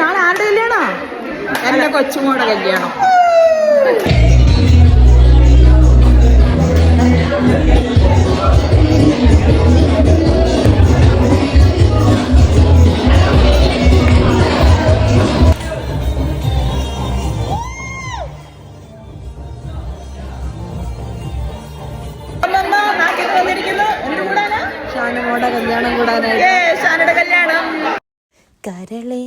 നാളെ ആരുടെ കല്യാണോ? എന്റെ കൊച്ചുമോടെ കല്യാണം. ഷാനുമോടെ കല്യാണം കൂടാനായിട്ട്. ഷാനുടെ കല്യാണം. കരളേ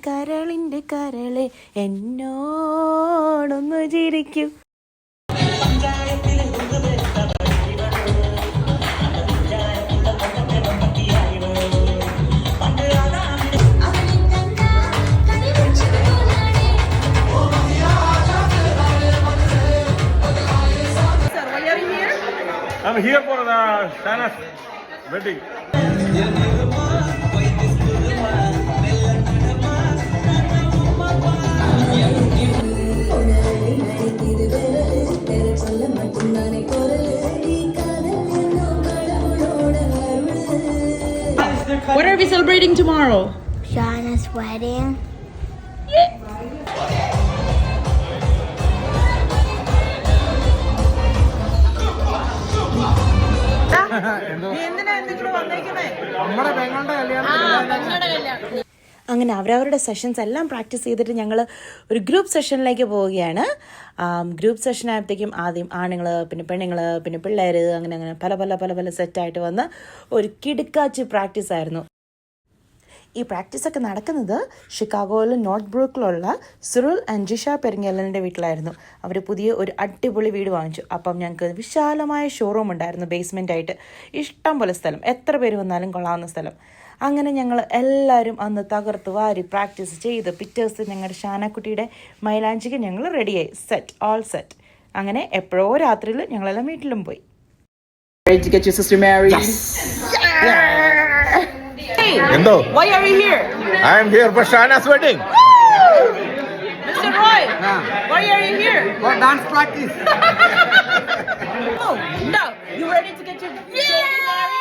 കരളിന്റെ കരളെ എന്നോടൊന്നു ചിരിക്കൂ. I'm here for the Shana's wedding. What are we celebrating tomorrow? Shana's wedding. അങ്ങനെ അവരവരുടെ സെഷൻസ് എല്ലാം പ്രാക്ടീസ് ചെയ്തിട്ട് ഞങ്ങൾ ഒരു ഗ്രൂപ്പ് സെഷനിലേക്ക് പോവുകയാണ്. ഗ്രൂപ്പ് സെഷൻ ആയപ്പോഴത്തേക്കും ആദ്യം ആണുങ്ങൾ, പിന്നെ പെണ്ണുങ്ങൾ, പിന്നെ പിള്ളേർ, അങ്ങനെ അങ്ങനെ പല പല പല പല സെറ്റായിട്ട് വന്ന് ഒരു കിടുക്കാച്ച് പ്രാക്ടീസ് ആയിരുന്നു. ഈ പ്രാക്ടീസൊക്കെ നടക്കുന്നത് ഷിക്കാഗോയിൽ നോർത്ത് ബ്രൂക്കിലുള്ള സിറിൽ ആൻഡ് ജിഷ പെരിങ്ങലിൻ്റെ വീട്ടിലായിരുന്നു. അവർ പുതിയ ഒരു അടിപൊളി വീട് വാങ്ങിച്ചു. അപ്പം ഞങ്ങൾക്ക് വിശാലമായ ഷോറൂം ഉണ്ടായിരുന്നു ബേസ്മെൻ്റ് ആയിട്ട്. ഇഷ്ടം പോലെ സ്ഥലം, എത്ര പേര് വന്നാലും കൊള്ളാവുന്ന സ്ഥലം. അങ്ങനെ ഞങ്ങൾ എല്ലാവരും അന്ന് തകർത്ത് വാരി പ്രാക്ടീസ് ചെയ്ത് പിറ്റേഴ്സ് ഞങ്ങളുടെ ഷാനക്കുട്ടിയുടെ മൈലാഞ്ചിക്ക് ഞങ്ങൾ റെഡിയായി. Set, all set. അങ്ങനെ എപ്പോഴോ രാത്രിയിൽ ഞങ്ങളെല്ലാം വീട്ടിലും പോയി. Endo. Why are you here? I am here for Shana's wedding. Mr. Roy, why are you here? For dance practice. Oh, no. You ready to get your baby married?